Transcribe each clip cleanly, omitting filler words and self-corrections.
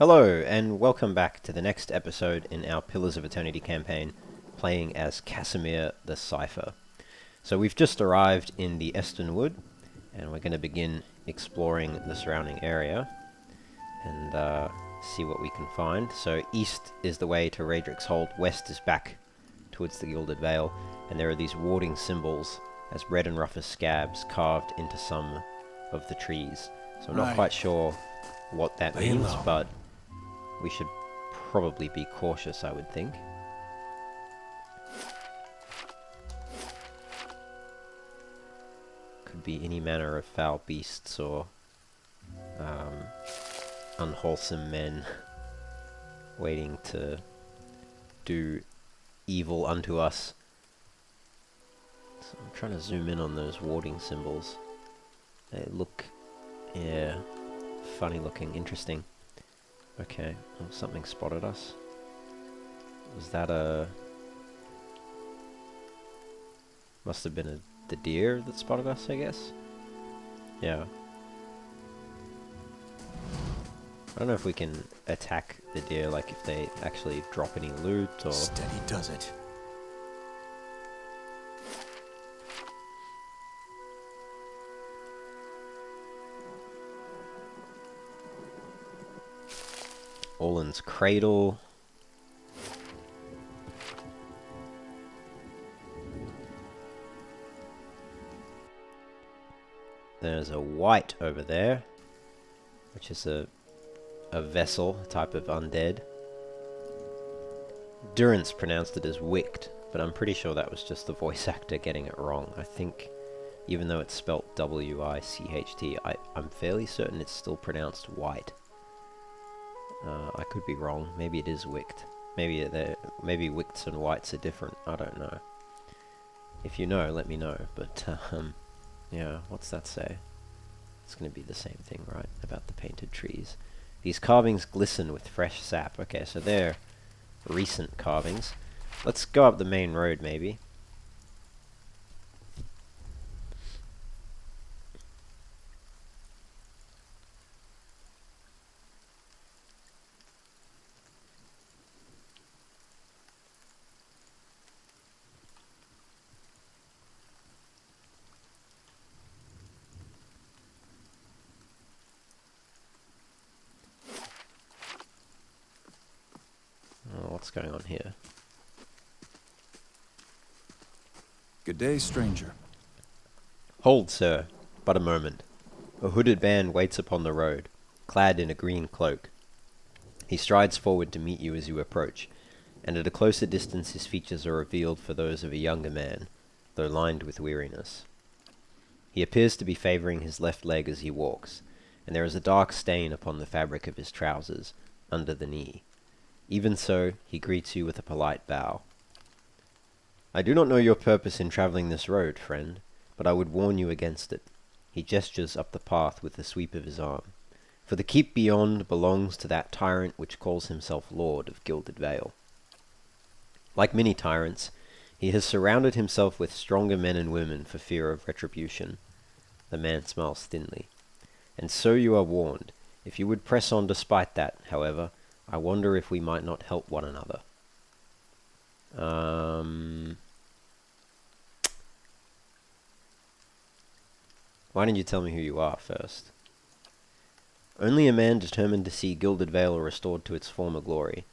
Hello, and welcome back to the next episode in our Pillars of Eternity campaign, playing as Kasemir the Cipher. So we've just arrived in the Eston Wood, and we're going to begin exploring the surrounding area, and see what we can find. So east is the way to Raedric's Hold, west is back towards the Gilded Vale, and there are these warding symbols as red and rough as scabs carved into some of the trees. So I'm not quite sure what that means, but we should probably be cautious, I would think. Could be any manner of foul beasts or unwholesome men waiting to do evil unto us. So I'm trying to zoom in on those warding symbols. They look, yeah, funny looking, interesting. Okay, oh, something spotted us. Was that a... Must have been the deer that spotted us, I guess? Yeah. I don't know if we can attack the deer, like if they actually drop any loot or... Steady does it. Orlan's Cradle. There's a white over there, which is a vessel, a type of undead. Durance pronounced it as wicked, but I'm pretty sure that was just the voice actor getting it wrong. I think, even though it's spelt W-I-C-H-T, I'm fairly certain it's still pronounced white. I could be wrong. Maybe it is wicked. Maybe wicks and whites are different. I don't know. If you know, let me know. But yeah, what's that say? It's going to be the same thing, right? About the painted trees. These carvings glisten with fresh sap. Okay, so they're recent carvings. Let's go up the main road, maybe. What's going on here? Good day, stranger. Hold, sir, but a moment. A hooded man waits upon the road, clad in a green cloak. He strides forward to meet you as you approach, and at a closer distance his features are revealed for those of a younger man, though lined with weariness. He appears to be favouring his left leg as he walks, and there is a dark stain upon the fabric of his trousers, under the knee. Even so, he greets you with a polite bow. I do not know your purpose in travelling this road, friend, but I would warn you against it. He gestures up the path with a sweep of his arm. For the keep beyond belongs to that tyrant which calls himself Lord of Gilded Vale. Like many tyrants, he has surrounded himself with stronger men and women for fear of retribution. The man smiles thinly. And so you are warned. If you would press on despite that, however, I wonder if we might not help one another. Why didn't you tell me who you are first? Only a man determined to see Gilded Vale restored to its former glory.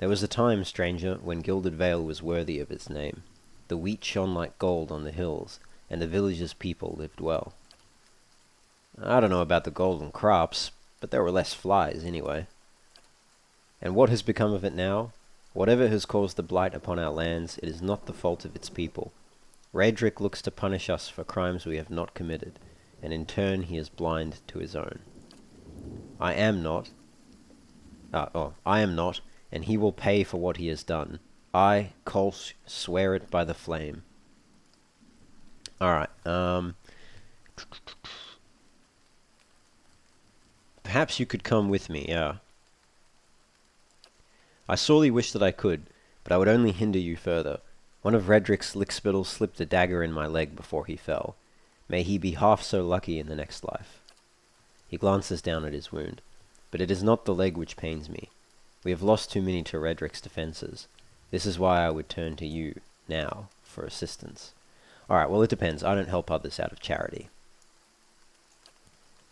There was a time, stranger, when Gilded Vale was worthy of its name. The wheat shone like gold on the hills, and the village's people lived well. I don't know about the golden crops, but there were less flies anyway. And what has become of it now? Whatever has caused the blight upon our lands, it is not the fault of its people. Raedric looks to punish us for crimes we have not committed, and in turn he is blind to his own. I am not, and he will pay for what he has done. I, Kolsch, swear it by the flame. Alright, perhaps you could come with me, yeah. I sorely wish that I could, but I would only hinder you further. One of Raedric's lickspittles slipped a dagger in my leg before he fell. May he be half so lucky in the next life. He glances down at his wound. But it is not the leg which pains me. We have lost too many to Redrick's defences. This is why I would turn to you, now, for assistance. Alright, well it depends. I don't help others out of charity.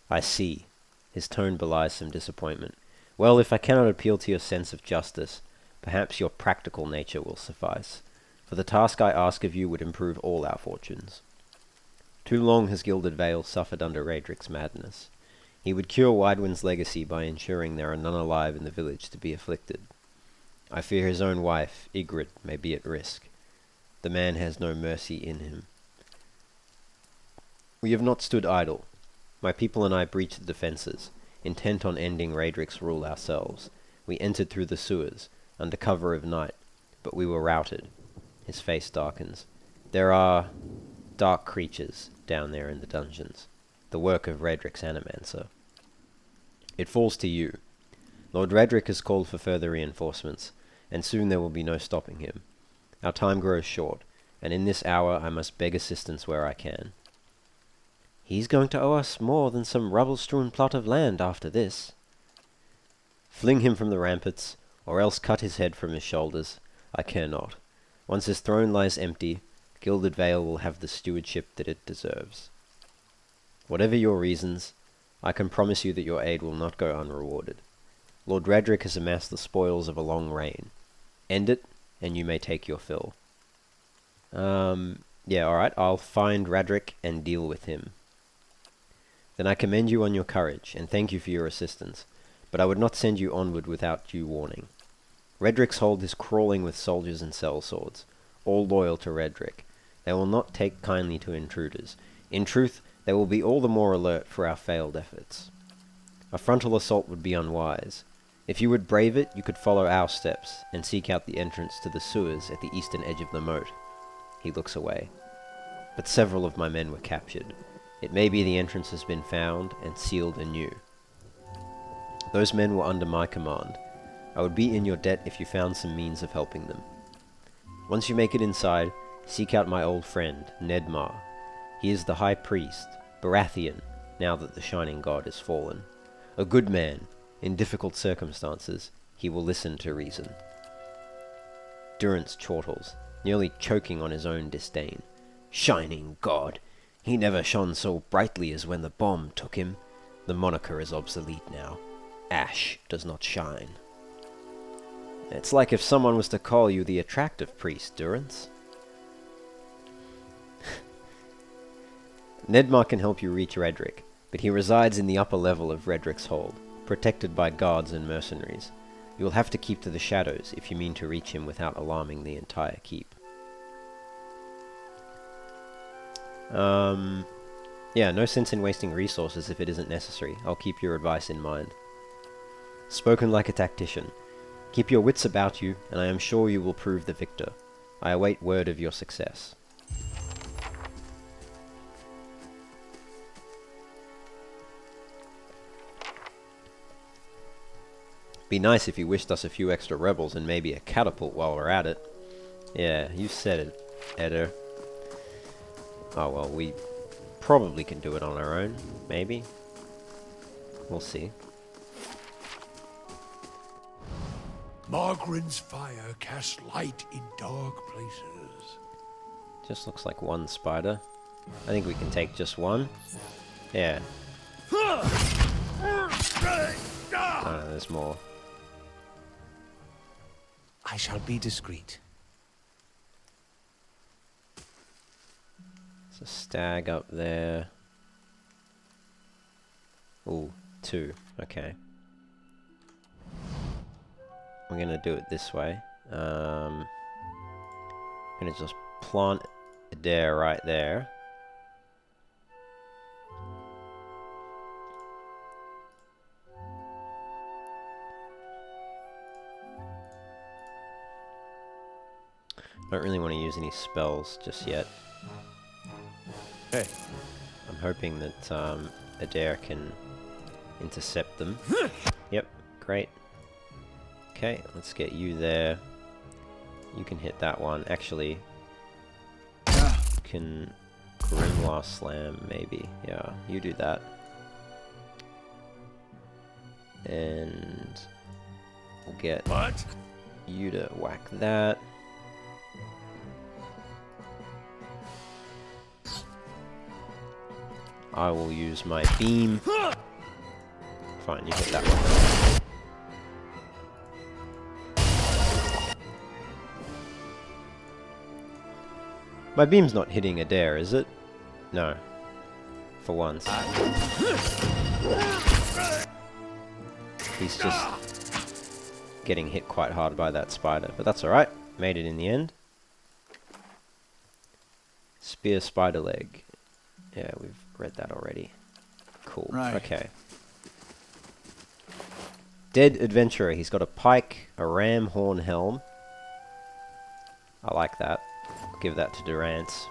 I see. His tone belies some disappointment. Well, if I cannot appeal to your sense of justice, perhaps your practical nature will suffice. For the task I ask of you would improve all our fortunes. Too long has Gilded Vale suffered under Raedric's madness. He would cure Widewind's legacy by ensuring there are none alive in the village to be afflicted. I fear his own wife, Ygritte, may be at risk. The man has no mercy in him. We have not stood idle. My people and I breached the defences, intent on ending Raedric's rule ourselves. We entered through the sewers, under cover of night, but we were routed. His face darkens. There are dark creatures down there in the dungeons, the work of Raedric's animancer. It falls to you. Lord Raedric has called for further reinforcements, and soon there will be no stopping him. Our time grows short, and in this hour I must beg assistance where I can. He's going to owe us more than some rubble-strewn plot of land after this. Fling him from the ramparts, or else cut his head from his shoulders. I care not. Once his throne lies empty, Gilded Vale will have the stewardship that it deserves. Whatever your reasons, I can promise you that your aid will not go unrewarded. Lord Raedric has amassed the spoils of a long reign. End it, and you may take your fill. Yeah, alright, I'll find Raedric and deal with him. Then I commend you on your courage, and thank you for your assistance, but I would not send you onward without due warning. Raedric's hold is crawling with soldiers and sellswords, all loyal to Raedric. They will not take kindly to intruders. In truth, they will be all the more alert for our failed efforts. A frontal assault would be unwise. If you would brave it, you could follow our steps, and seek out the entrance to the sewers at the eastern edge of the moat. He looks away. But several of my men were captured. It may be the entrance has been found and sealed anew. Those men were under my command. I would be in your debt if you found some means of helping them. Once you make it inside, seek out my old friend, Nedmar. He is the High Priest, Baratheon, now that the Shining God is fallen. A good man. In difficult circumstances, he will listen to reason. Durance chortles, nearly choking on his own disdain. Shining God! He never shone so brightly as when the bomb took him. The moniker is obsolete now. Ash does not shine. It's like if someone was to call you the attractive priest, Durance. Nedmar can help you reach Raedric, but he resides in the upper level of Raedric's hold, protected by guards and mercenaries. You will have to keep to the shadows if you mean to reach him without alarming the entire keep. Yeah, no sense in wasting resources if it isn't necessary. I'll keep your advice in mind. Spoken like a tactician. Keep your wits about you, and I am sure you will prove the victor. I await word of your success. Be nice if you wished us a few extra rebels and maybe a catapult while we're at it. Yeah, you said it, Eder. Oh well, we probably can do it on our own, maybe. We'll see. Margaren's fire casts light in dark places. Just looks like one spider. I think we can take just one. Yeah. Oh, no, there's more. I shall be discreet. There's a stag up there. Ooh, 2. Okay. We're gonna do it this way. I'm gonna just plant a dare right there. Don't really want to use any spells just yet. Hey. I'm hoping that Adair can intercept them. Yep, great. Okay, let's get you there. You can hit that one. Actually, you can Grimoire Slam, maybe. Yeah, you do that. And we'll get What? you to whack that. I will use my beam. Fine, you hit that one. My beam's not hitting Adair, is it? No. For once. He's just getting hit quite hard by that spider, but that's alright. Made it in the end. Spear spider leg. Yeah, we've read that already. Cool. Right. Okay. Dead adventurer. He's got a pike, a ram horn helm. I like that. I'll give that to Durance.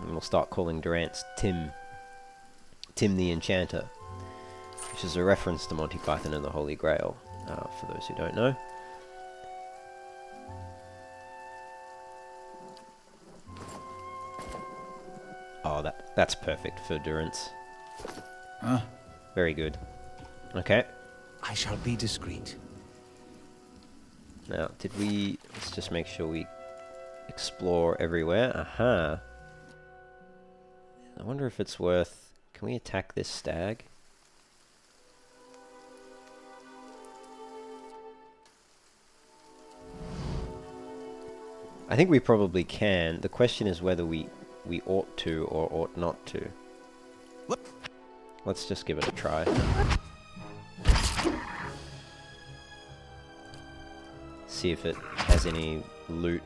And we'll start calling Durance Tim. Tim the Enchanter. Which is a reference to Monty Python and the Holy Grail, for those who don't know. Oh, that's perfect for Durance. Huh? Very good. Okay. I shall be discreet. Now, let's just make sure we explore everywhere. Aha. I wonder if it's worth... Can we attack this stag? I think we probably can. The question is whether we ought to or ought not to. What? Let's just give it a try. See if it has any loot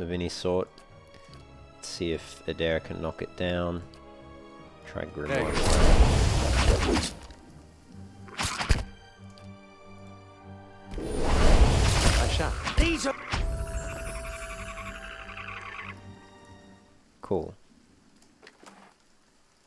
of any sort. See if Adair can knock it down. Try Grimoire. I shall. These are... Cool.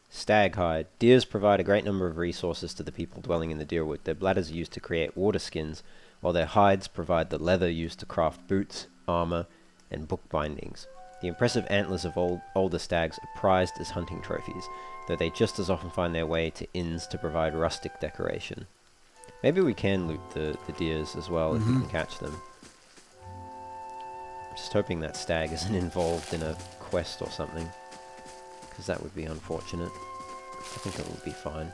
Stag hide. Deers provide a great number of resources to the people dwelling in the deerwood. Their bladders are used to create water skins, while their hides provide the leather used to craft boots, armor, and book bindings. The impressive antlers of older stags are prized as hunting trophies, though they just as often find their way to inns to provide rustic decoration. Maybe we can loot the deers as well if we can catch them. I'm just hoping that stag isn't involved in a quest or something, because that would be unfortunate. I think it will be fine.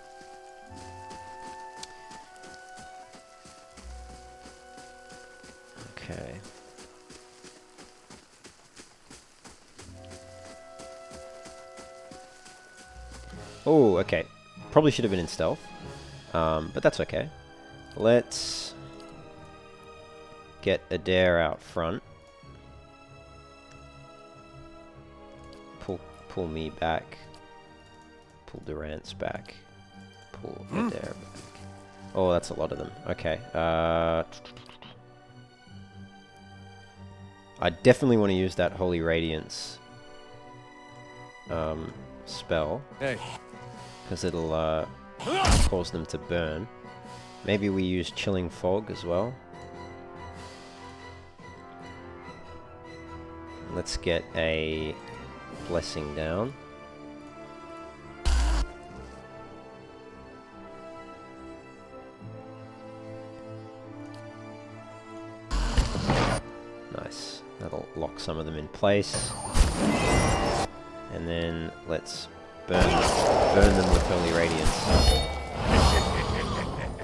Okay. Oh, okay. Probably should have been in stealth, but that's okay. Let's get Adair out front. Pull me back. Pull Durance back. Pull Adair back. Oh, that's a lot of them. Okay. I definitely want to use that Holy Radiance spell. Hey. Because it'll cause them to burn. Maybe we use Chilling Fog as well. Let's get a blessing down. Nice. That'll lock some of them in place. And then let's burn them with Holy Radiance.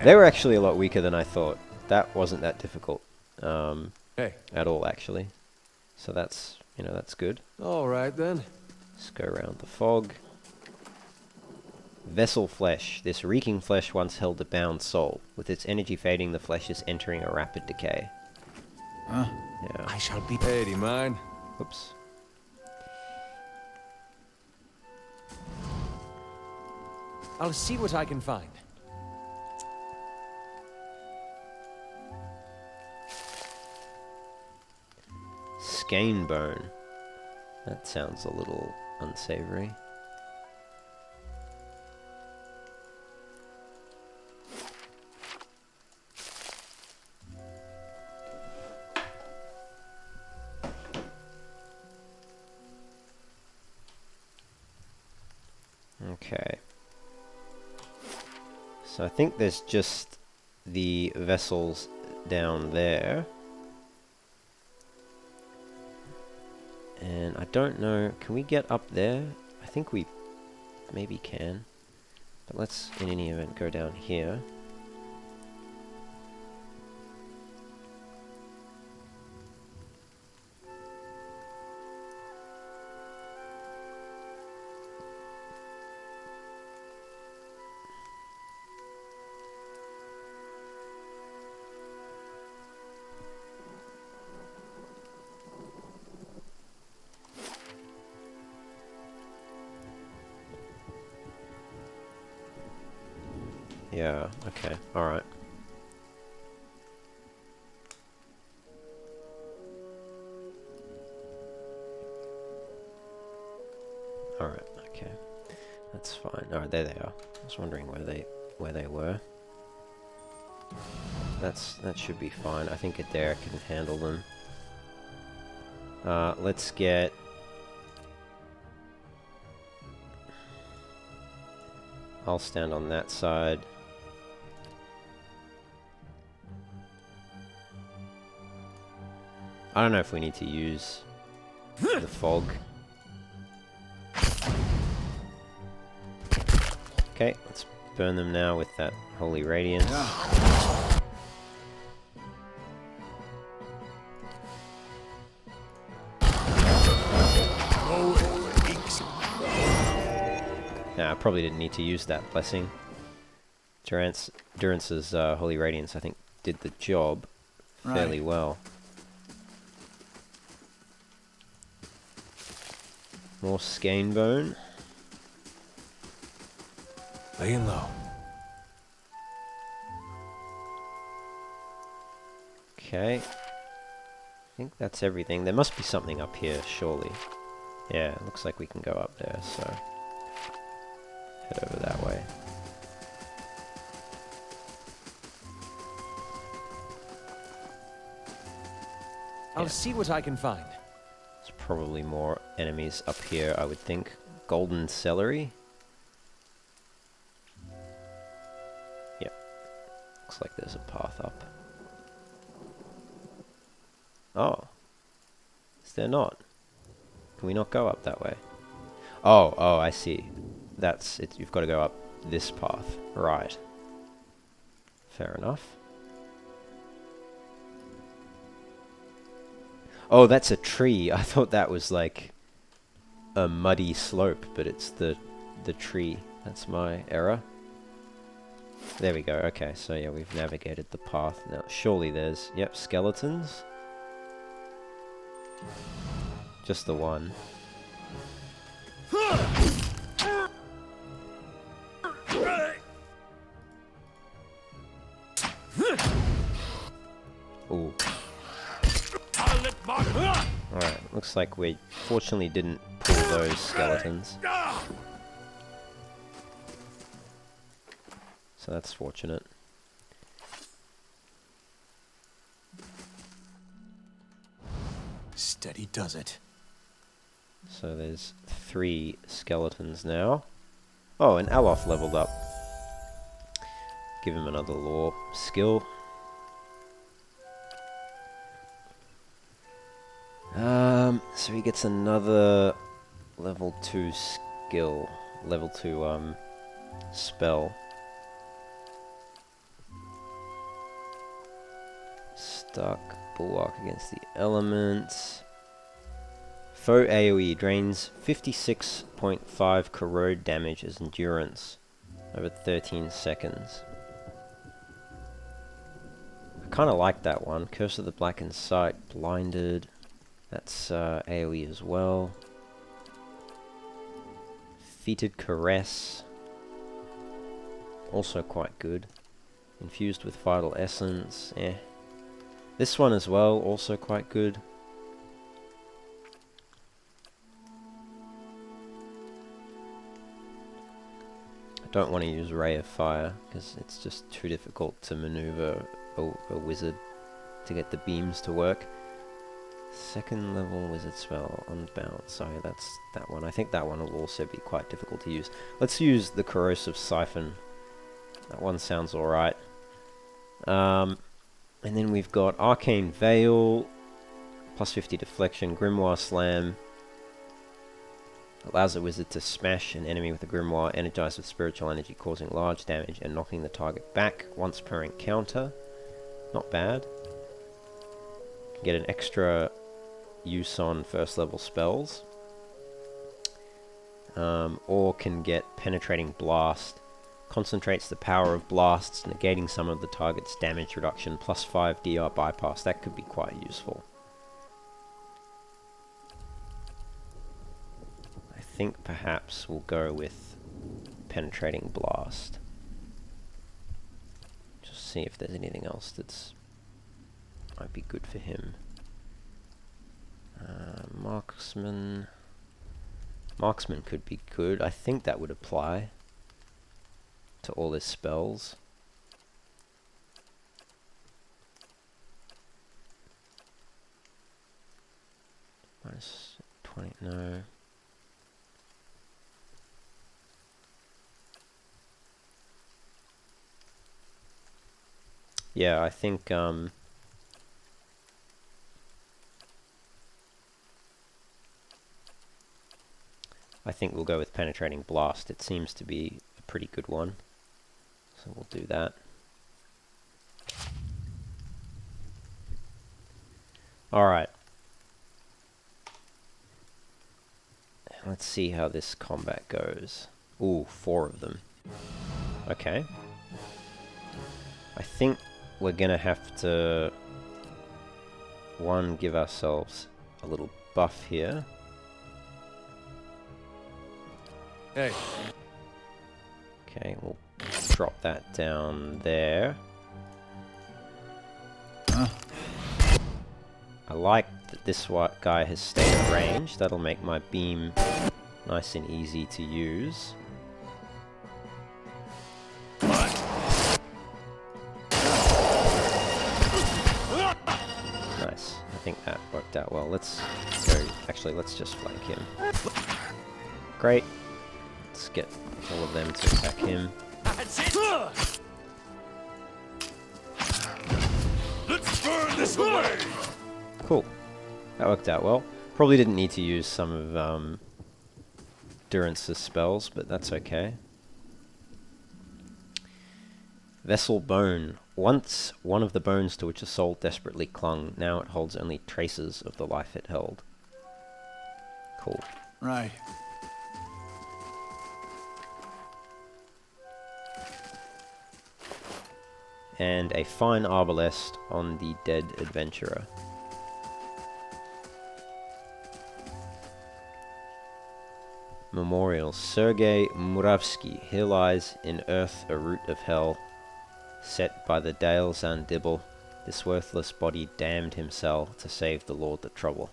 They were actually a lot weaker than I thought. That wasn't that difficult at all, actually. So that's, that's good. All right, then. Let's go around the fog. Vessel flesh. This reeking flesh once held a bound soul. With its energy fading, the flesh is entering a rapid decay. Huh? Yeah. I shall be... Hey, do you mind? Oops. I'll see what I can find. Skein bone. That sounds a little unsavory. Okay. So I think there's just the vessels down there. And I don't know, can we get up there? I think we maybe can. But let's, in any event, go down here. Yeah, okay, alright. Alright, okay. That's fine. Alright, there they are. I was wondering where they were. That should be fine. I think Adair can handle them. Let's get... I'll stand on that side. I don't know if we need to use the fog. Okay, let's burn them now with that holy radiance. Nah, I probably didn't need to use that blessing. Durance's holy radiance, I think, did the job fairly well. More skein bone. Laying low. Okay. I think that's everything. There must be something up here, surely. Yeah, it looks like we can go up there, so... head over that way. I'll see what I can find. There's probably more enemies up here, I would think. Golden celery? Yep. Looks like there's a path up. Oh. Is there not? Can we not go up that way? Oh, I see. That's it. You've got to go up this path. Right. Fair enough. Oh, that's a tree. I thought that was like a muddy slope, but it's the tree. That's my error. There we go. Okay, so yeah, we've navigated the path. Now, surely there's... Yep, skeletons. Just the one. Ooh. Alright, looks like we fortunately didn't pull those skeletons. So that's fortunate. Steady does it. So there's 3 skeletons now. Oh, and Aloth leveled up. Give him another lore skill. So he gets another level 2 skill. Level 2, spell. Stuck. Bulwark against the elements. Foe AoE drains 56.5 corrode damage as endurance over 13 seconds. I kind of like that one. Curse of the Blackened Sight, Blinded. That's AoE as well. Fetid Caress. Also quite good. Infused with Vital Essence. Eh. This one as well, also quite good. I don't want to use Ray of Fire, because it's just too difficult to maneuver a wizard to get the beams to work. Second level wizard spell, Unbound. Sorry, that's that one. I think that one will also be quite difficult to use. Let's use the Corrosive Siphon. That one sounds alright. And then we've got Arcane Veil, plus 50 deflection, Grimoire Slam. Allows the wizard to smash an enemy with a grimoire, energized with spiritual energy, causing large damage and knocking the target back once per encounter. Not bad. Can get an extra use on first level spells. Or can get Penetrating Blast. Concentrates the power of blasts, negating some of the target's damage reduction, plus 5 DR bypass. That could be quite useful. I think perhaps we'll go with Penetrating Blast. Just see if there's anything else that's might be good for him. Marksman. Marksman could be good. I think that would apply to all his spells. Minus 20, no. Yeah, I think we'll go with Penetrating Blast. It seems to be a pretty good one. So we'll do that. Alright. Let's see how this combat goes. Ooh, 4 of them. Okay. I think we're gonna have to... give ourselves a little buff here. Hey. Okay, we'll drop that down there. I like that this guy has stayed at range. That'll make my beam nice and easy to use. Nice. I think that worked out well. Let's go... Actually, let's just flank him. Great. Let's get all of them to attack him. Let's burn this away! Cool. That worked out well. Probably didn't need to use some of Durance's spells, but that's okay. Vessel Bone. Once one of the bones to which a soul desperately clung, now it holds only traces of the life it held. Cool. Right. And a fine arbalest on the dead adventurer. Memorial. Sergei Muravsky. Here lies in earth a root of hell, set by the Dale Zandibble. This worthless body damned himself to save the Lord the trouble.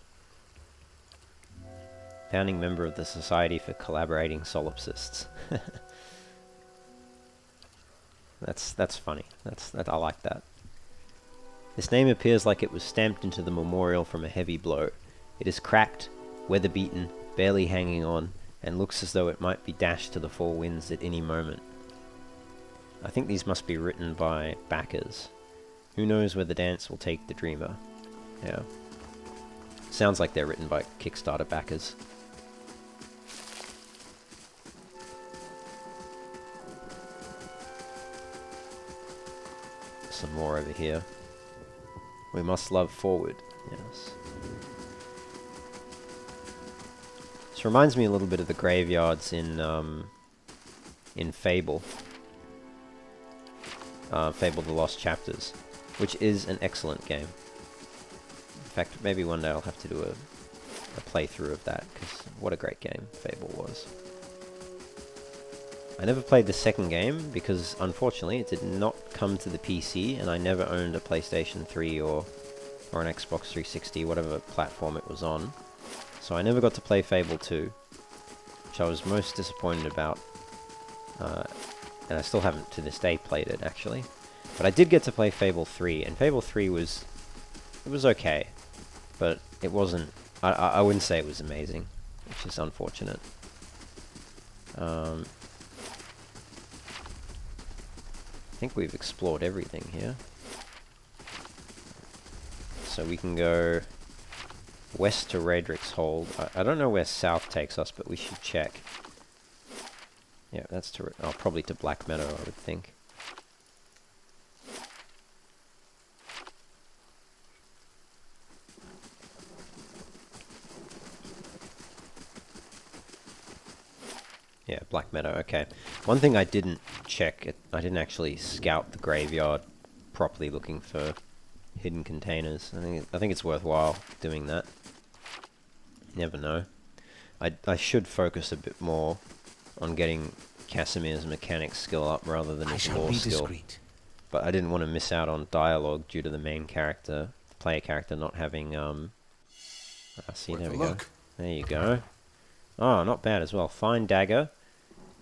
Founding member of the Society for Collaborating Solipsists. That's funny. I like that. This name appears like it was stamped into the memorial from a heavy blow. It is cracked, weather-beaten, barely hanging on, and looks as though it might be dashed to the four winds at any moment. I think these must be written by backers. Who knows where the dance will take the dreamer? Yeah. Sounds like they're written by Kickstarter backers. Some more over here. We must love forward. Yes. This reminds me a little bit of the graveyards in Fable. Fable: The Lost Chapters, which is an excellent game. In fact, maybe one day I'll have to do a playthrough of that, because what a great game Fable was. I never played the second game because, unfortunately, it did not come to the PC, and I never owned a PlayStation 3 or an Xbox 360, whatever platform it was on. So I never got to play Fable 2, which I was most disappointed about. And I still haven't, to this day, played it, actually. But I did get to play Fable 3, and Fable 3 was okay. But it wasn't... I wouldn't say it was amazing, which is unfortunate. I think we've explored everything here. so we can go west to Radrick's Hold. I don't know where south takes us, but we should check. Yeah, that's to... Oh, probably to Black Meadow, I would think. Yeah, Black Meadow, okay. One thing I didn't check, I didn't actually scout the graveyard properly looking for hidden containers. I think it's worthwhile doing that. You never know. I should focus a bit more on getting Kasemir's mechanics skill up rather than his lore skill. But I didn't want to miss out on dialogue due to the main character, the player character, not having, see, there we go. There you go. Oh, not bad as well. Fine dagger.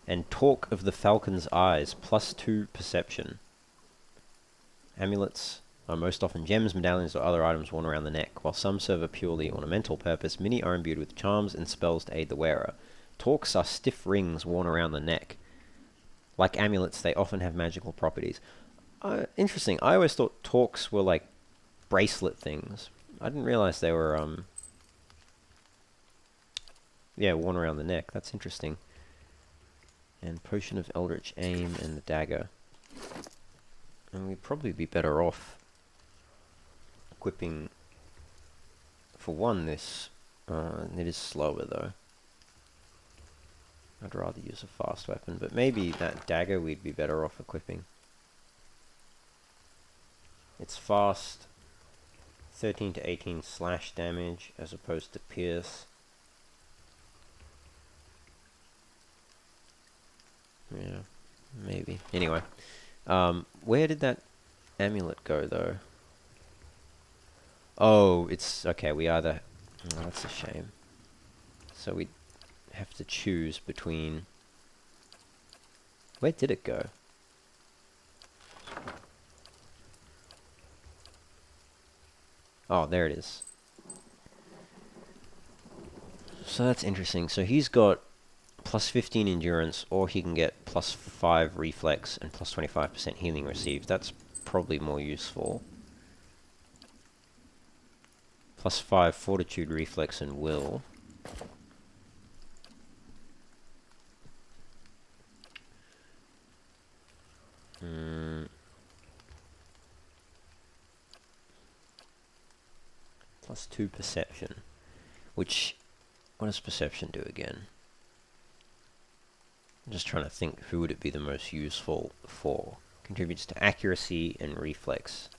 And Talk of the Falcon's Eyes, +2 perception. Amulets are most often gems, medallions, or other items worn around the neck. While some serve a purely ornamental purpose, many are imbued with charms and spells to aid the wearer. Talks are stiff rings worn around the neck. Like amulets, they often have magical properties. Interesting. I always thought talks were like bracelet things. I didn't realize they were, yeah, worn around the neck. That's interesting. And Potion of Eldritch Aim and the dagger. And we'd probably be better off equipping, for one, this. It is slower though. I'd rather use a fast weapon, but maybe that dagger we'd be better off equipping. It's fast, 13 to 18 slash damage as opposed to pierce. Yeah, maybe. Anyway, where did that amulet go, though? Oh, it's... Okay, we either... Oh, that's a shame. So we have to choose between... Where did it go? Oh, there it is. So that's interesting. So he's got +15 endurance, or he can get +5 reflex and +25% healing received. That's probably more useful. +5 fortitude, reflex, and will. +2 perception. Which, what does perception do again? I'm just trying to think who would it be the most useful for. Contributes to accuracy and reflex.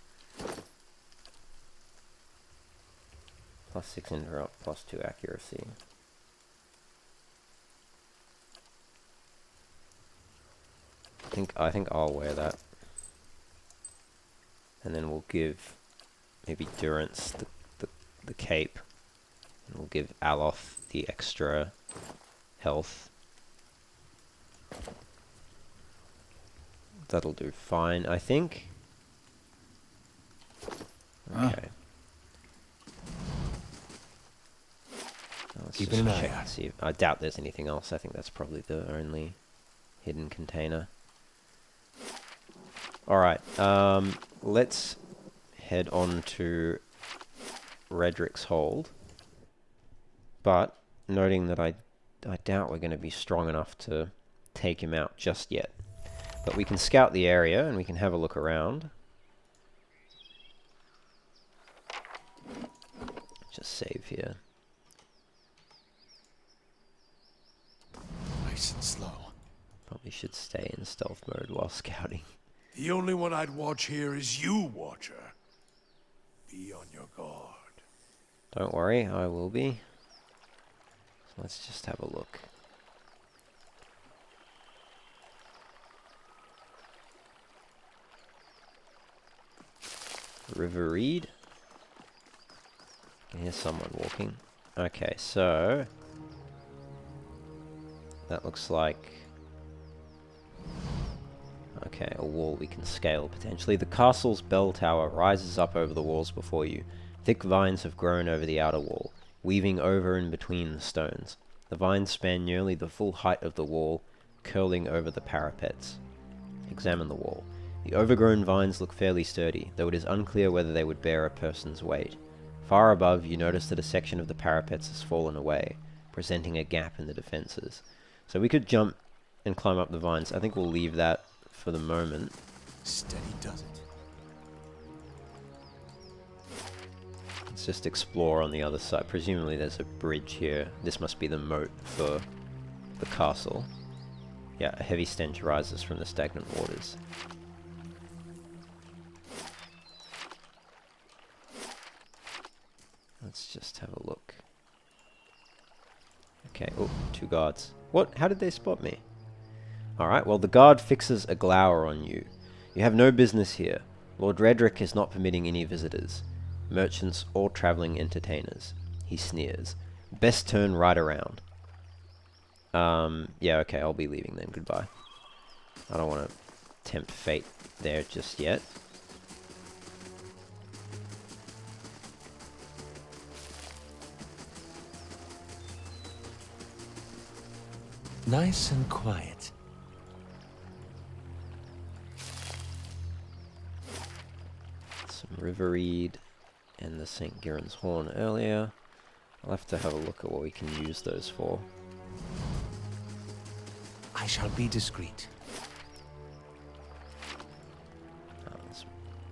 +6 interrupt, +2 accuracy. I think I'll wear that. And then we'll give maybe Durance the cape. And we'll give Aloth the extra health. That'll do fine, I think. Okay. Let's Keeping just an eye check out. and see. I doubt there's anything else. I think that's probably the only hidden container. Alright, let's head on to Redrick's Hold. But, noting that I doubt we're going to be strong enough to take him out just yet. But we can scout the area and we can have a look around. Just save here. Nice and slow. Probably should stay in stealth mode while scouting. The only one I'd watch here is you, Watcher. Be on your guard. Don't worry, I will be. So let's just have a look. River Reed. I hear someone walking. Okay, so that looks like a wall we can scale potentially. The castle's bell tower rises up over the walls before you. Thick vines have grown over the outer wall, weaving over and between the stones. The vines span nearly the full height of the wall, curling over the parapets. Examine the wall. The overgrown vines look fairly sturdy, though it is unclear whether they would bear a person's weight. Far above, you notice that a section of the parapets has fallen away, presenting a gap in the defenses. So we could jump and climb up the vines. I think we'll leave that for the moment. Steady does it. Let's just explore on the other side. Presumably there's a bridge here. This must be the moat for the castle. Yeah, a heavy stench rises from the stagnant waters. Let's just have a look. Okay, oh, 2 guards. What? How did they spot me? Alright, well the guard fixes a glower on you. You have no business here. Lord Redrick is not permitting any visitors, merchants or travelling entertainers. He sneers. Best turn right around. Yeah, okay, I'll be leaving then. Goodbye. I don't want to tempt fate there just yet. Nice and quiet. Some river reed and the St. Giron's horn earlier. I'll have to have a look at what we can use those for. I shall be discreet.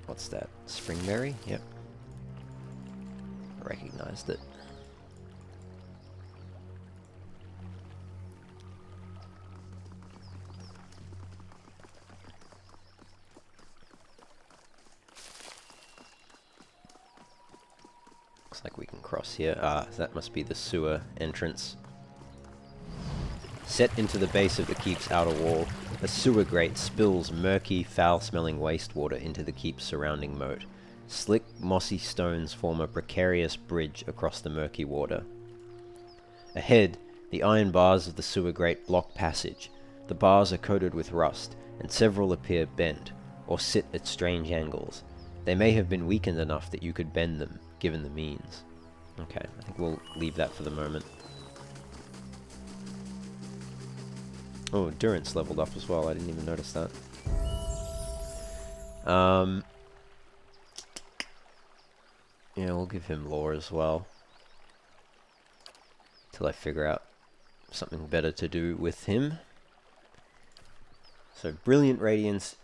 What's that? Springberry? Yep. I recognized it. Looks like we can cross here. Ah, that must be the sewer entrance. Set into the base of the keep's outer wall, a sewer grate spills murky, foul-smelling wastewater into the keep's surrounding moat. Slick, mossy stones form a precarious bridge across the murky water. Ahead, the iron bars of the sewer grate block passage. The bars are coated with rust, and several appear bent, or sit at strange angles. They may have been weakened enough that you could bend them, given the means. Okay, I think we'll leave that for the moment. Oh, endurance leveled up as well. I didn't even notice that. Yeah, we'll give him lore as well. Till I figure out something better to do with him. So, Brilliant Radiance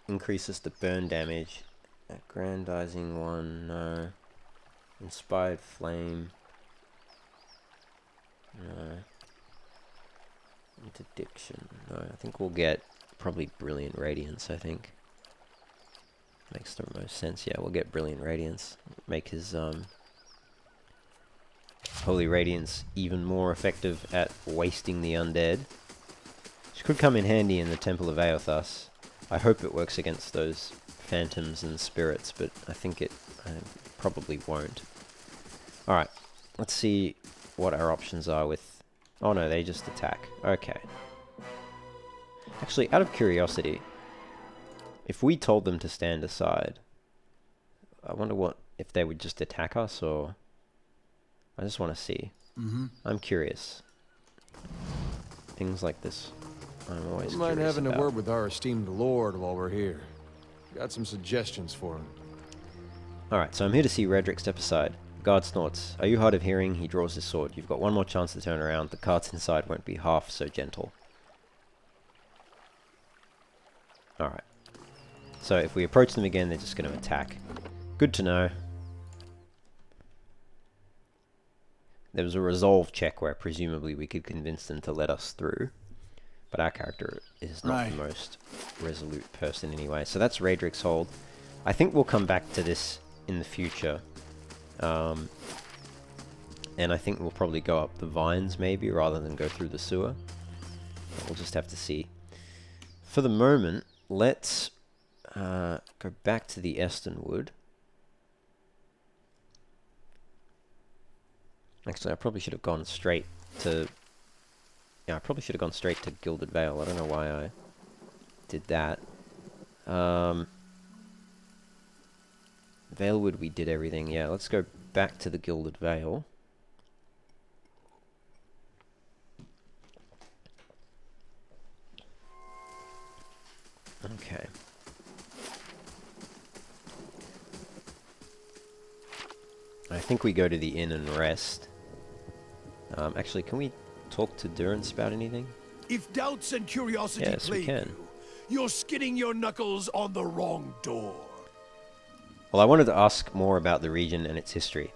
increases the burn damage. Aggrandizing one, no. Inspired Flame, no. Interdiction, no. I think we'll get probably Brilliant Radiance, I think. Makes the most sense. Yeah, we'll get Brilliant Radiance. Make his Holy Radiance even more effective at wasting the undead. Which could come in handy in the Temple of Aothas. I hope it works against those phantoms and spirits, but I think it probably won't. Alright, let's see what our options are with... Oh no, they just attack. Okay. Actually, out of curiosity, if we told them to stand aside, I wonder what if they would just attack us, or... I just want to see. I'm curious. Things like this, I'm always Mind curious having about. a word with our esteemed lord while we're here. Got some suggestions for him. Alright, so I'm here to see Redrick step aside. Guard snorts. Are you hard of hearing? He draws his sword. You've got one more chance to turn around. The carts inside won't be half so gentle. Alright. So if we approach them again, they're just going to attack. Good to know. There was a resolve check where presumably we could convince them to let us through. But our character is not the most resolute person anyway. So that's Redrick's hold. I think we'll come back to this in the future. And I think we'll probably go up the vines maybe rather than go through the sewer. But we'll just have to see. For the moment, let's go back to the Estonwood. Actually, I probably should have gone straight to... Yeah, I probably should have gone straight to Gilded Vale. I don't know why I did that. Valewood, we did everything. Yeah, let's go back to the Gilded Vale. Okay. I think we go to the inn and rest. Actually, can we talk to Durance about anything? If doubts and curiosity Yes, we plague can. you, you're skidding your knuckles on the wrong door. Well, I wanted to ask more about the region and its history.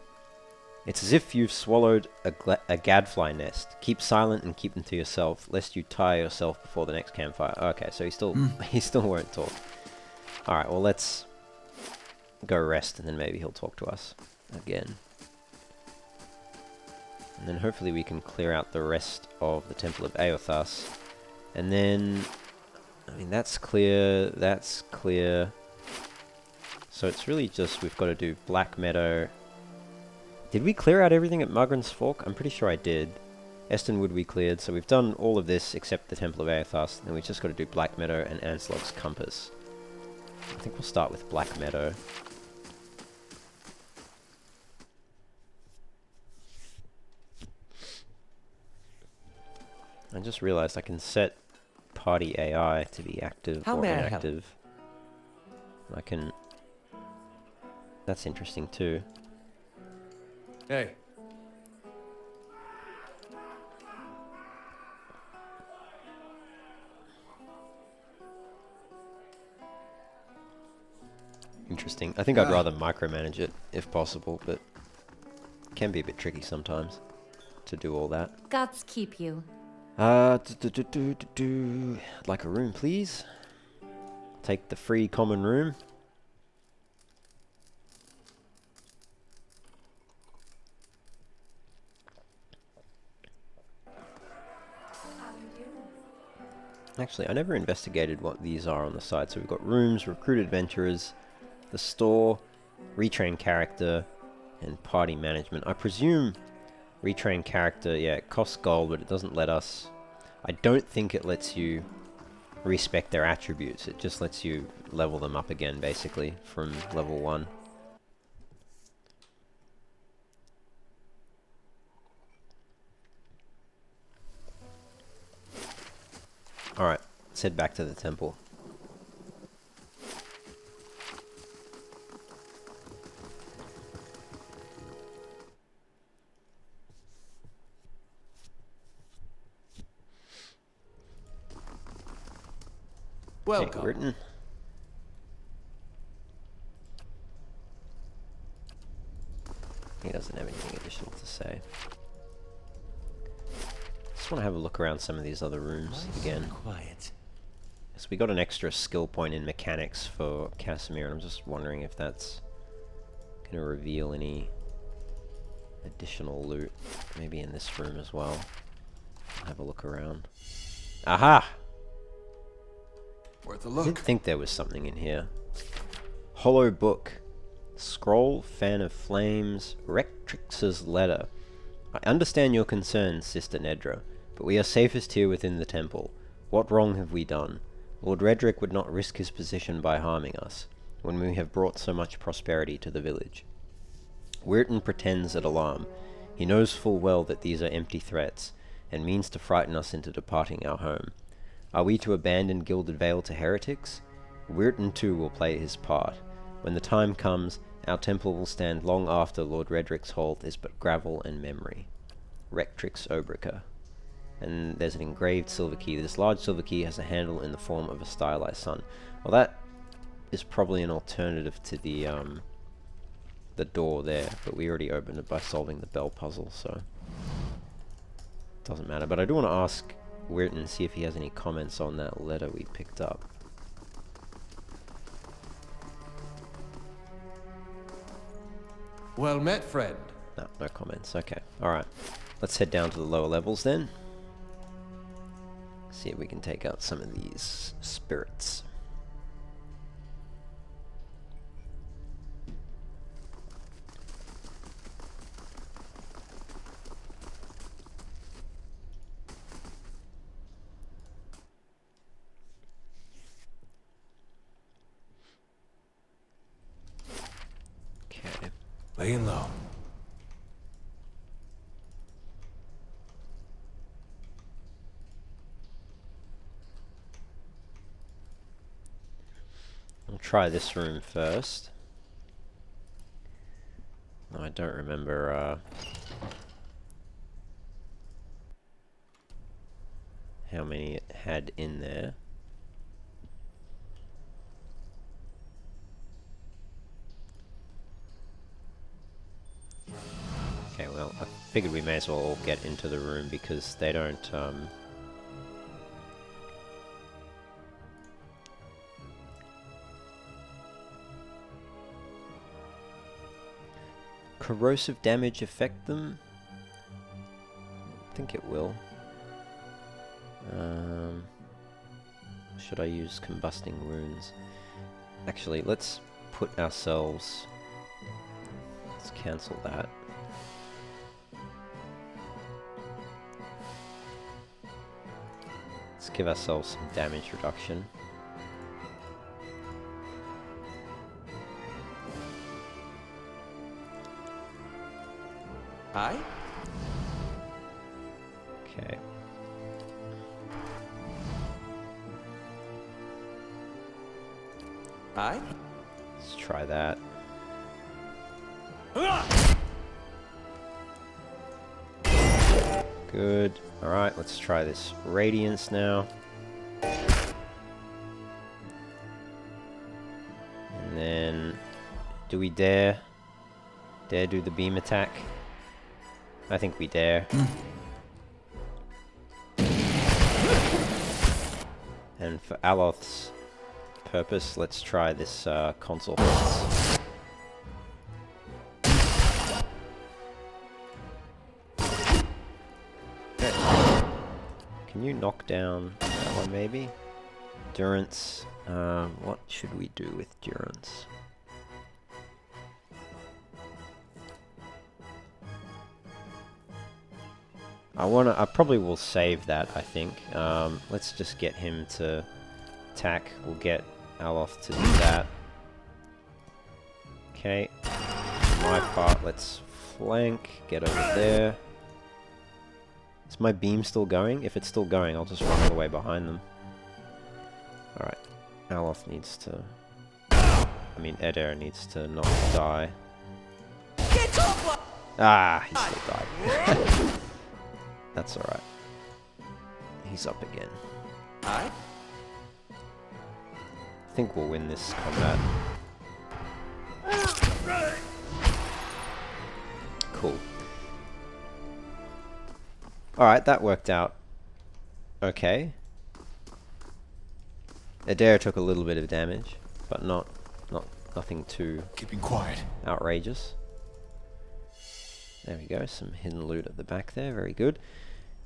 It's as if you've swallowed a gadfly nest. Keep silent and keep them to yourself, lest you tire yourself before the next campfire. Okay, so he still won't talk. Alright, well let's go rest and then maybe he'll talk to us again. And then hopefully we can clear out the rest of the Temple of Aothas. And then, I mean, that's clear, that's clear. So it's really just, we've got to do Black Meadow. Did we clear out everything at Mugren's Fork? I'm pretty sure I did. Estonwood we cleared, so we've done all of this except the Temple of Aothas, and we've just got to do Black Meadow and Anslog's Compass. I think we'll start with Black Meadow. I just realized I can set party AI to be active or inactive. I can... That's interesting too. Hey. Interesting. I think I'd rather micromanage it if possible, but it can be a bit tricky sometimes to do all that. Gods keep you. I'd like a room, please. Take the free common room. Actually, I never investigated what these are on the side. So we've got rooms, recruit adventurers, the store, retrain character, and party management. I presume retrain character, yeah, it costs gold, but it doesn't let us... I don't think it lets you respec their attributes. It just lets you level them up again, basically, from level 1. Alright, let's head back to the temple. Welcome. Okay, Written. He doesn't have anything additional to say. Just want to have a look around some of these other rooms again. Quiet. So we got an extra skill point in mechanics for Kasemir, and I'm just wondering if that's going to reveal any additional loot. Maybe in this room as well. Have a look around. Aha! Worth a I look. did think there was something in here. Hollow book. Scroll, fan of flames, Rectrix's letter. I understand your concerns, Sister Nedra, but we are safest here within the temple. What wrong have we done? Lord Redrick would not risk his position by harming us, when we have brought so much prosperity to the village. Weirton pretends at alarm. He knows full well that these are empty threats, and means to frighten us into departing our home. Are we to abandon Gilded Vale to heretics? Weirton too will play his part. When the time comes, our temple will stand long after Lord Redrick's hold is but gravel and memory. Rectrix Obrica. And there's an engraved silver key. This large silver key has a handle in the form of a stylized sun. Well, that is probably an alternative to the door there, but we already opened it by solving the bell puzzle, so doesn't matter. But I do want to ask Weirton and see if he has any comments on that letter we picked up. Well met, friend. No, no comments. Okay, alright. Let's head down to the lower levels then. See if we can take out some of these spirits. Okay. Laying low. I'll try this room first. No, I don't remember how many it had in there. Okay, well, I figured we may as well all get into the room because they don't, corrosive damage affect them? I think it will. Should I use combusting runes? Actually, let's put ourselves... Let's cancel that. Let's give ourselves some damage reduction. Hi? Okay. Hi? Let's try that. Good. Alright, let's try this Radiance now. And then... Do we dare? Dare do the beam attack? I think we dare. And for Aloth's purpose, let's try this console hits. Can you knock down that one maybe? Durance. What should we do with Durance? I probably will save that, I think. Let's just get him to attack. We'll get Aloth to do that. Okay. For my part, let's flank, get over there. Is my beam still going? If it's still going, I'll just run all the way behind them. Alright. Aloth needs to... I mean, Eder needs to not die. Ah, he still died. That's alright. He's up again. Hi? I think we'll win this combat. Cool. Alright, that worked out okay. Adair took a little bit of damage, but nothing too Keeping quiet. outrageous. There we go, some hidden loot at the back there, very good.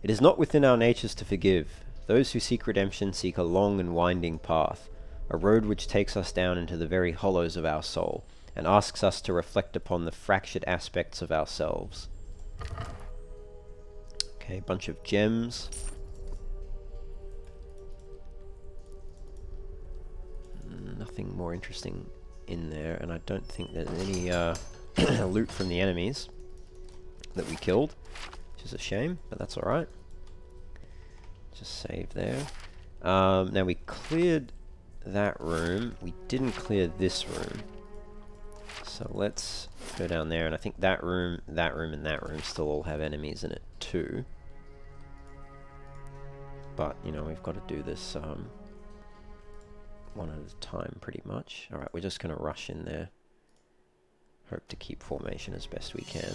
It is not within our natures to forgive. Those who seek redemption seek a long and winding path, a road which takes us down into the very hollows of our soul, and asks us to reflect upon the fractured aspects of ourselves. Okay, bunch of gems. Nothing more interesting in there, and I don't think there's any loot from the enemies that we killed, which is a shame, but that's alright. Just save there. Now we cleared that room. We didn't clear this room. So let's go down there, and I think that room, and that room still all have enemies in it too. But, you know, we've got to do this one at a time pretty much. Alright, we're just going to rush in there. Hope to keep formation as best we can.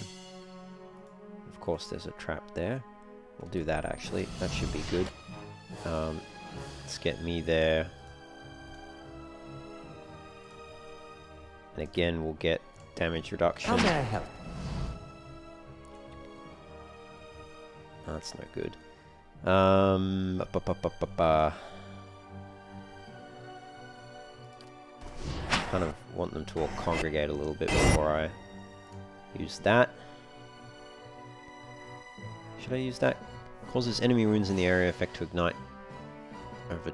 Of course there's a trap there. We'll do that actually. That should be good. Let's get me there. And again, we'll get damage reduction. How may I help? Oh, that's no good. Kind of want them to all congregate a little bit before I use that. Should I use that? Causes enemy wounds in the area effect to ignite over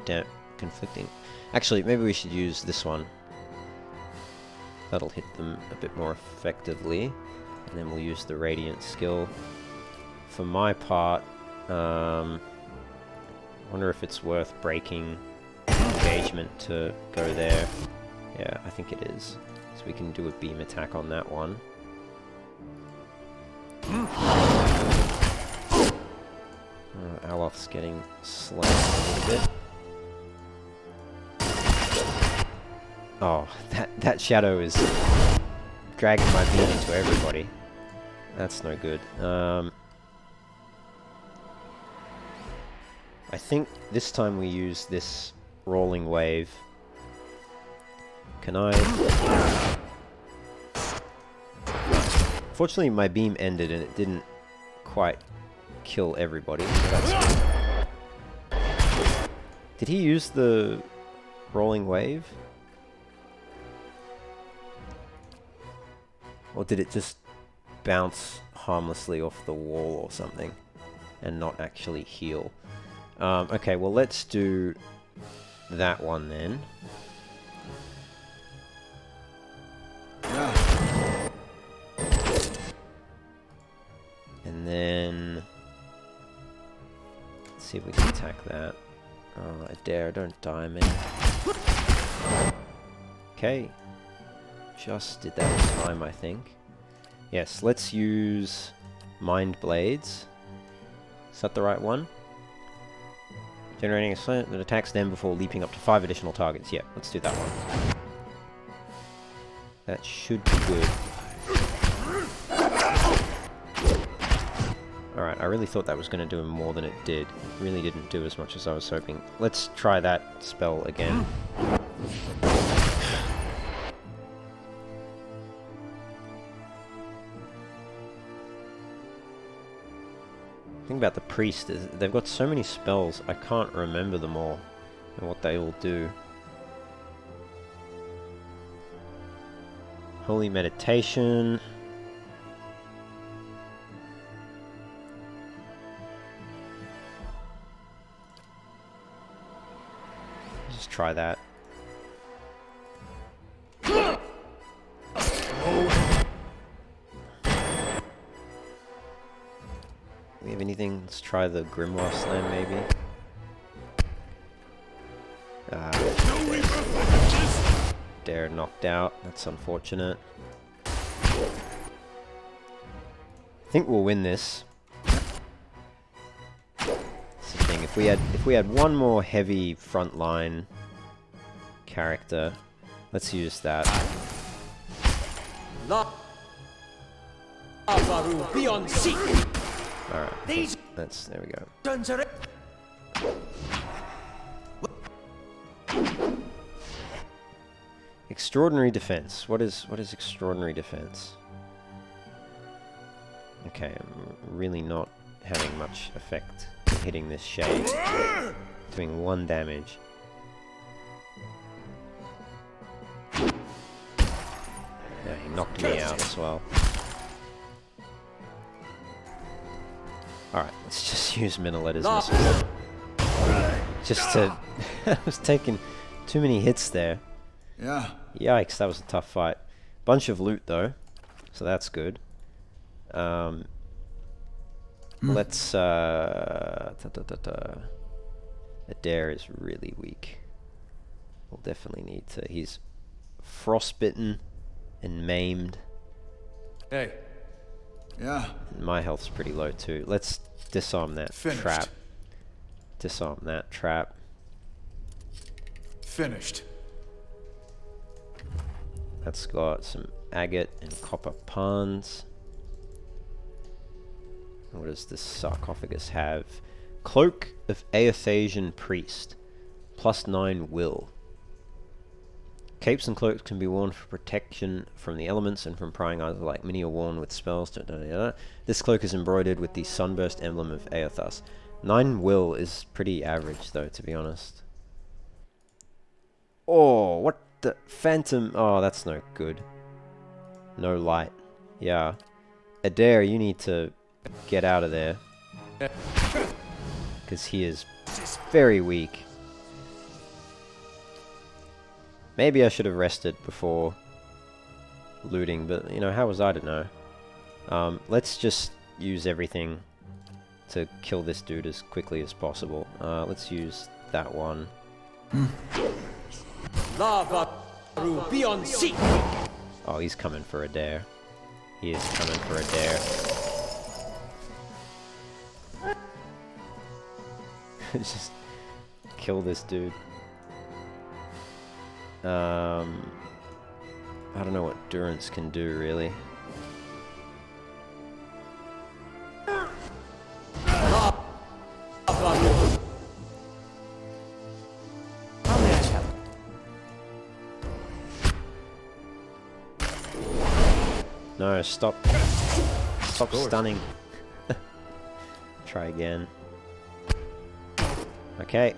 conflicting. Actually, maybe we should use this one. That'll hit them a bit more effectively. And then we'll use the Radiant skill. For my part, wonder if it's worth breaking engagement to go there. Yeah, I think it is. So we can do a beam attack on that one. Aloth's getting slammed a little bit. Oh, that shadow is dragging my beam into everybody. That's no good. I think this time we use this rolling wave. Can I... Fortunately, my beam ended and it didn't quite kill everybody. That's good. Did he use the rolling wave? Or did it just bounce harmlessly off the wall or something and not actually heal? Okay, well let's do that one then. Yeah. And then... let's see if we can attack that. Oh, I dare, don't die, man. Okay. Just did that in time, I think. Yes, let's use Mind Blades. Is that the right one? Generating a slant that attacks them before leaping up to 5 additional targets. Yeah, let's do that one. That should be good. Alright, I really thought that was going to do more than it did. It really didn't do as much as I was hoping. Let's try that spell again. The thing about the priest is they've got so many spells, I can't remember them all and what they all do. Holy Meditation. Just try that. We have anything? Let's try the Grimoire Slam, maybe. Dare knocked out. That's unfortunate. I think we'll win this. That's the thing. If we had one more heavy frontline character, let's use that. Alright, there we go. Extraordinary defense. What is extraordinary defense? Okay, I'm really not having much effect hitting this shade. Doing 1 damage. Yeah, he knocked me out as well. Alright, let's just use Minolet's missile. Just to... I was taking too many hits there. Yeah. Yikes, that was a tough fight. Bunch of loot though, so that's good. Let's... Adair is really weak. We'll definitely need to... He's frostbitten and maimed. Hey. Yeah. And my health's pretty low too. Let's disarm that trap. Disarm that trap. Finished. That's got some agate and copper pawns. What does this sarcophagus have? Cloak of Aethasian Priest. +9 will. Capes and cloaks can be worn for protection from the elements and from prying eyes like many are worn with spells. This cloak is embroidered with the sunburst emblem of Aethas. 9 will is pretty average though, to be honest. Oh, what the phantom? Oh, that's no good. No light. Yeah. Adair, you need to get out of there. Because he is very weak. Maybe I should have rested before looting, but, you know, how was I to know? Let's just use everything to kill this dude as quickly as possible. Let's use that one. Oh, he's coming for Adair. He is coming for Adair. Just kill this dude. I don't know what Durance can do, really. No, stop. Stop stunning. Try again. Okay.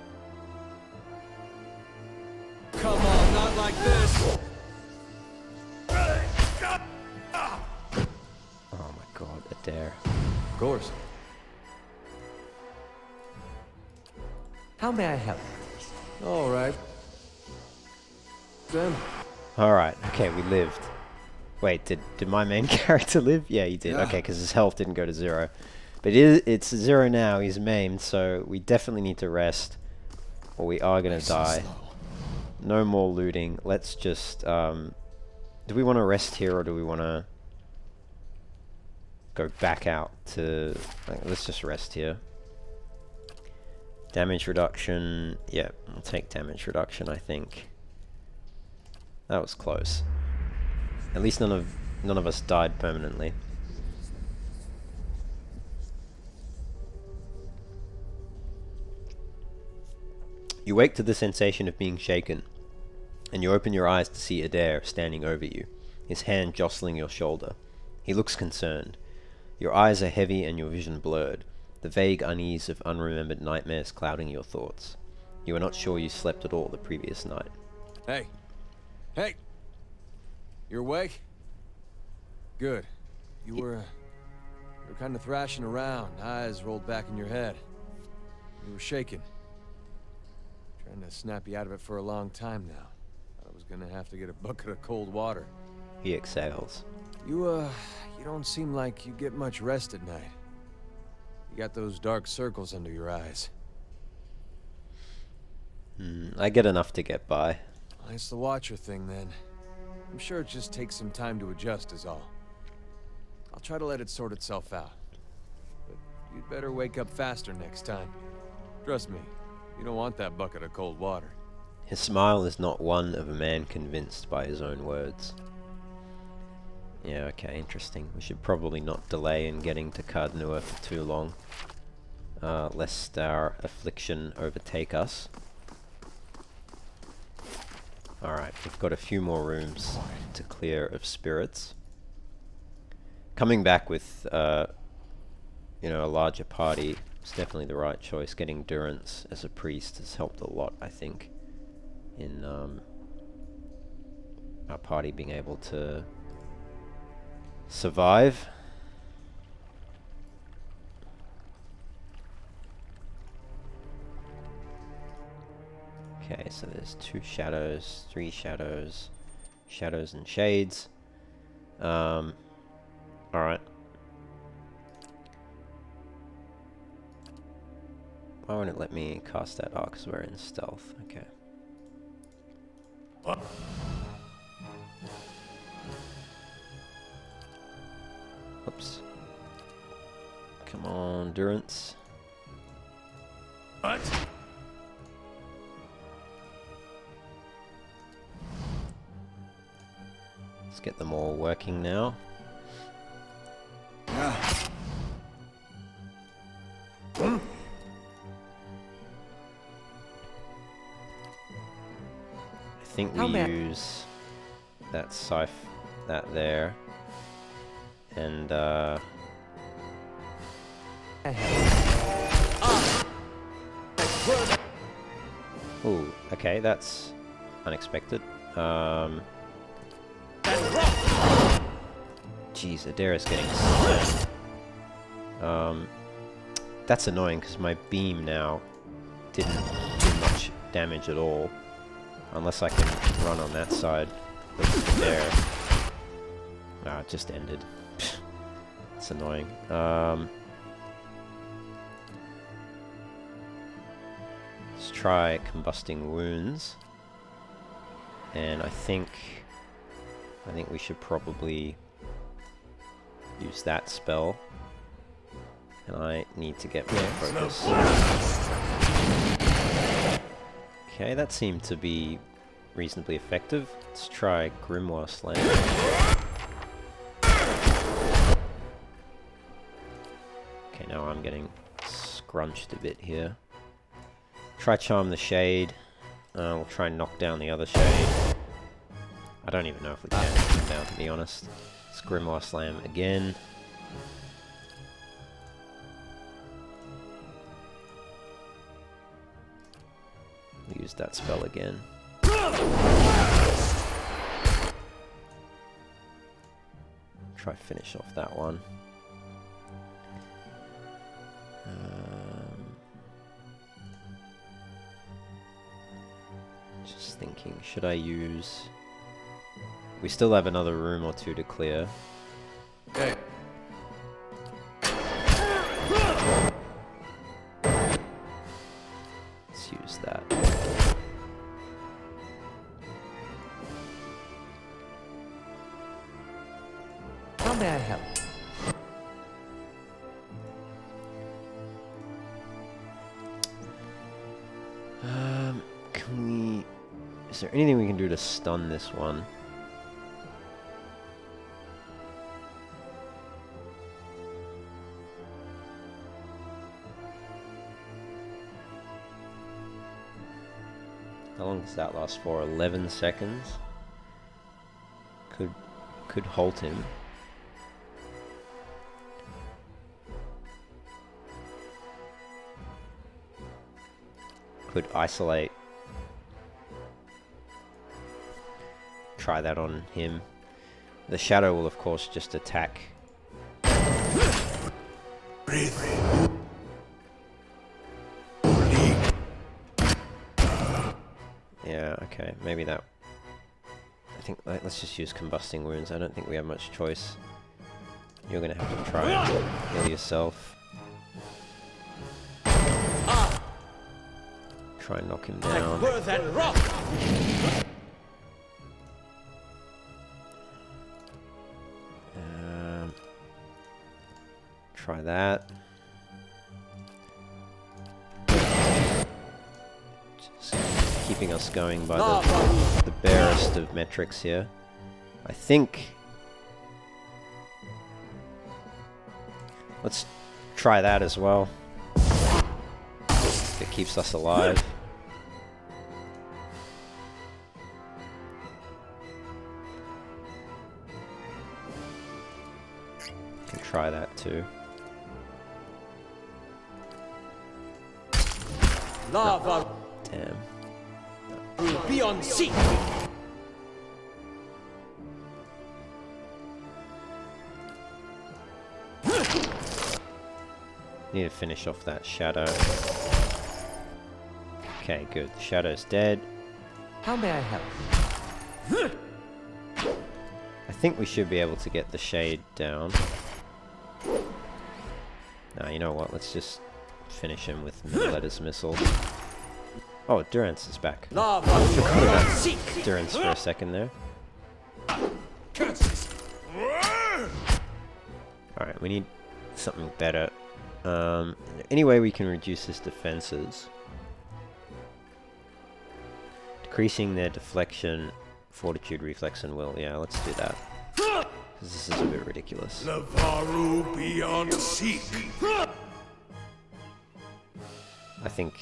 Come on, not like this! Oh my god, Adair. Of course. How may I help? All right. Then, Alright, okay, we lived. Wait, did my main character live? Yeah, he did. Yeah. Okay, because his health didn't go to 0. But it's 0 now, he's maimed, so we definitely need to rest. Or we are gonna die. No more looting. Let's just, do we want to rest here, or do we want to go back out to... let's just rest here. Damage reduction. Yeah, I'll take damage reduction, I think. That was close. At least none of us died permanently. You wake to the sensation of being shaken, and you open your eyes to see Adair standing over you, his hand jostling your shoulder. He looks concerned. Your eyes are heavy and your vision blurred, the vague unease of unremembered nightmares clouding your thoughts. You are not sure you slept at all the previous night. hey. Hey! You awake? Good. You were kind of thrashing around, eyes rolled back in your head. You were shaking. Trying to snap you out of it for a long time now. Thought I was gonna have to get a bucket of cold water. He exhales. You don't seem like you get much rest at night. You got those dark circles under your eyes. I get enough to get by. Well, it's the Watcher thing, then. I'm sure it just takes some time to adjust is all. I'll try to let it sort itself out. But you'd better wake up faster next time. Trust me, you don't want that bucket of cold water. His smile is not one of a man convinced by his own words. Yeah, okay, interesting. We should probably not delay in getting to Cardnua for too long, lest our affliction overtake us. Alright, we've got a few more rooms to clear of spirits. Coming back with, you know, a larger party is definitely the right choice. Getting Durance as a priest has helped a lot, I think, in our party being able to survive. Okay, so there's 2 shadows, 3 shadows, shadows and shades. Alright. Why won't it let me cast that arc? Because we're in stealth. Okay. Oops. Come on, Durance. What? Let's get them all working now. Yeah. I think we use that Cipher, that there, and ooh, okay, that's unexpected. Jeez, Adair's getting slammed. That's annoying because my beam now didn't do much damage at all. Unless I can run on that side. With Adair. Ah, it just ended. It's annoying. Let's try combusting wounds. And I think we should probably use that spell. And I need to get more focus. Okay, that seemed to be reasonably effective. Let's try Grimoire Slam. Okay, now I'm getting scrunched a bit here. Try Charm the Shade. We'll try and knock down the other Shade. I don't even know if we can knock him down, to be honest. Let's Grimoire Slam again. Use that spell again. Try finish off that one. Just thinking, should I use... We still have another room or two to clear. Okay. Let's use that. How may I help? Can we... Is there anything we can do to stun this one? How long does that last for? 11 seconds? Could halt him. Could isolate. Try that on him. The shadow will of course just attack. Breathe. Yeah, okay, maybe that... I think, let's just use Combusting Wounds. I don't think we have much choice. You're gonna have to try and heal yourself. Try and knock him down. Try that. Just keeping us going by the barest of metrics here. I think... Let's try that as well. It keeps us alive. Can try that too. Lava Damn. will be on sea. Need to finish off that shadow. Okay, good. The shadow's dead. How may I help? I think we should be able to get the shade down. Nah, you know what? Let's just finish him with Middle-Letters Missile. Oh, Durance is back. Lava will be on sea. Durance for a second there. Alright, we need something better. Any way we can reduce his defenses. Decreasing their deflection, fortitude, reflex, and will. Yeah, let's do that. Because this is a bit ridiculous. Lavaru beyond seek. I think...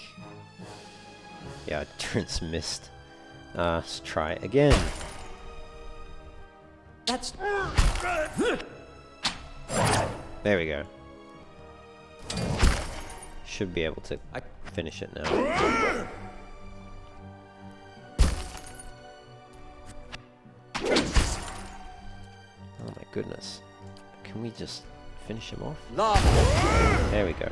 Yeah, Durance missed. Let's try again. That's There we go. Should be able to finish it now. Oh my goodness. Can we just finish him off? lava. There we go.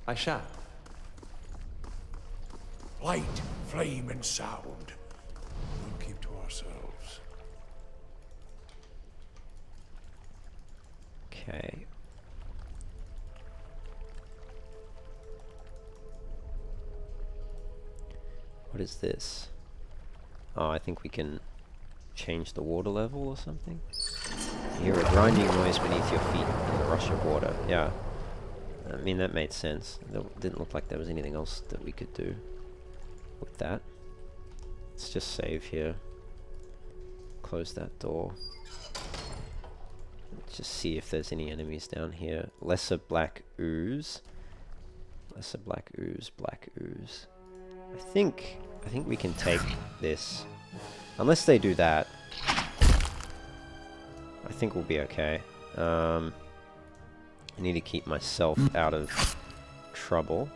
I shall. Light, flame, and sound. We'll keep to ourselves. Okay. What is this? Oh, I think we can change the water level or something. You hear a grinding noise beneath your feet and the rush of water. Yeah. I mean, that made sense. It didn't look like there was anything else that we could do with that. Let's just save here. Close that door. Let's just see if there's any enemies down here. Lesser black ooze. Lesser black ooze, black ooze. I think we can take this. Unless they do that. I think we'll be okay. I need to keep myself out of trouble.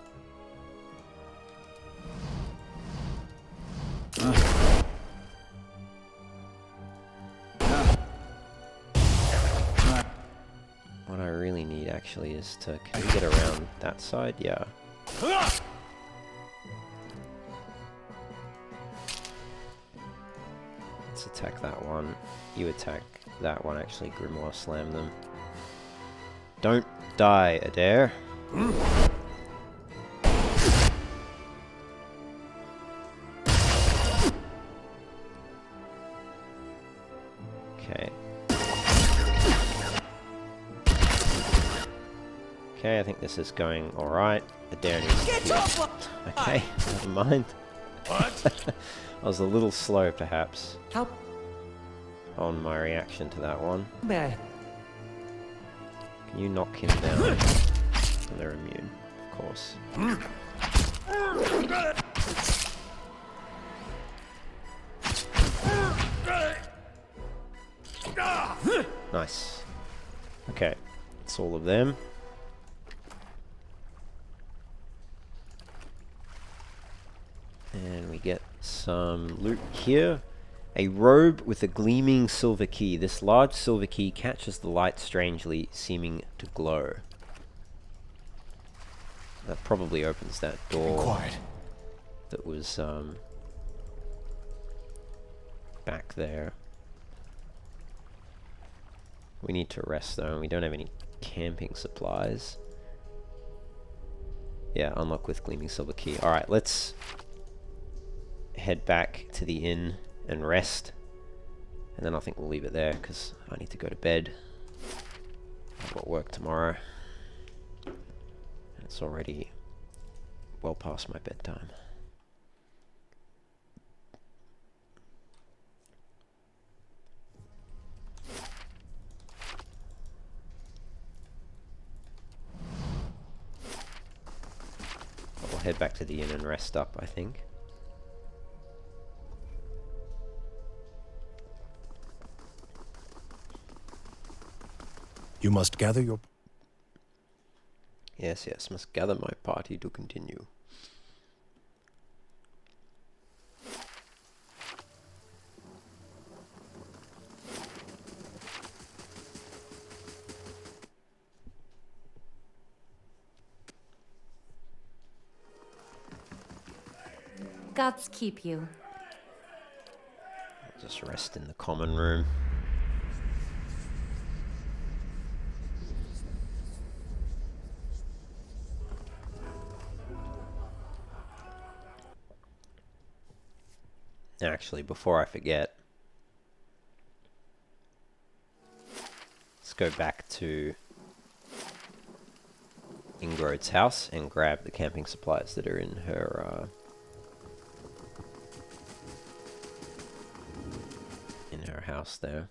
What I really need actually is to... Can we get around that side? Yeah. Let's attack that one. You attack that one, actually. Grimoire slam them. Don't die, Adair. Okay. Okay, I think this is going alright. Adair needs to heal. Okay, never mind. What? I was a little slow, perhaps, How on my reaction to that one. may I? Can you knock him down? They're immune, of course. Nice. Okay, it's all of them. And we get some loot here. A robe with a gleaming silver key. This large silver key catches the light strangely, seeming to glow. That probably opens that door. Quiet. That was back there. We need to rest though, and we don't have any camping supplies. Yeah, unlock with gleaming silver key. Alright, let's head back to the inn and rest. And then I think we'll leave it there, because I need to go to bed. I've got work tomorrow. And it's already well past my bedtime. I'll head back to the inn and rest up, I think. You must gather your... Yes, yes, must gather my party to continue. Gods keep you. I'll just rest in the common room. Actually, before I forget, let's go back to Ingrode's house and grab the camping supplies that are in her house there.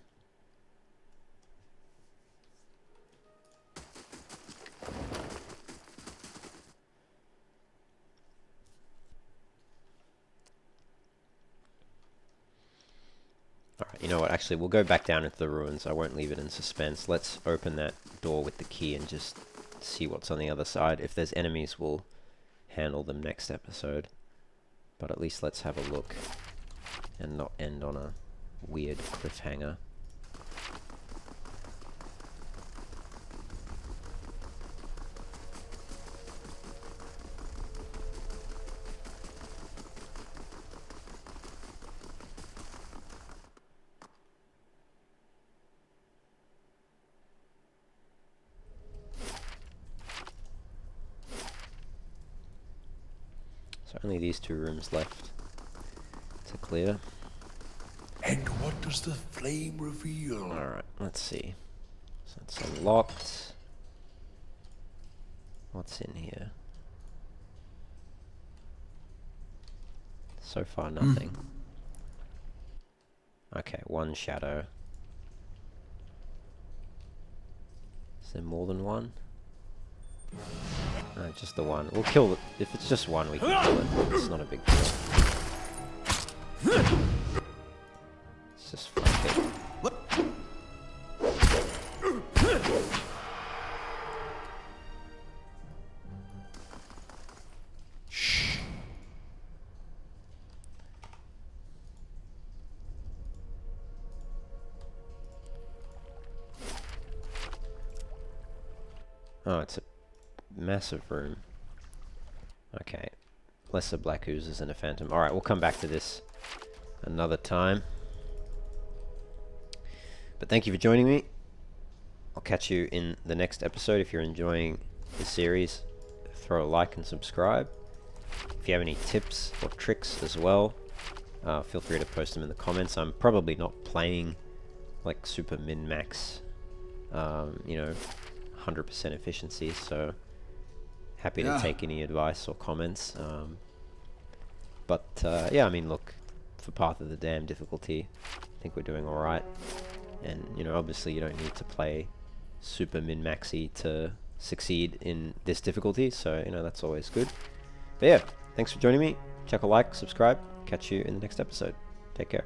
Alright, you know what, actually we'll go back down into the ruins. I won't leave it in suspense. Let's open that door with the key and just see what's on the other side. If there's enemies, we'll handle them next episode. But at least let's have a look and not end on a weird cliffhanger. So only these two rooms left to clear. And what does the flame reveal? Alright, let's see. So it's unlocked. What's in here? So far, nothing. Okay, one shadow. Is there more than one? No, just the one. We'll kill it. If it's just one, we can kill it. It's not a big deal. It's just fuck it. Oh, it's a massive room. Okay. Lesser black oozes and a phantom. Alright, we'll come back to this another time. But thank you for joining me. I'll catch you in the next episode. If you're enjoying the series, throw a like and subscribe. If you have any tips or tricks as well, feel free to post them in the comments. I'm probably not playing like super min-max, you know, 100% efficiency, so happy to take any advice or comments. Yeah, I mean, look, for Path of the Damned difficulty, I think we're doing alright. And, you know, obviously you don't need to play super min-maxy to succeed in this difficulty, so, you know, that's always good. But yeah, thanks for joining me. Check a like, subscribe, catch you in the next episode. Take care.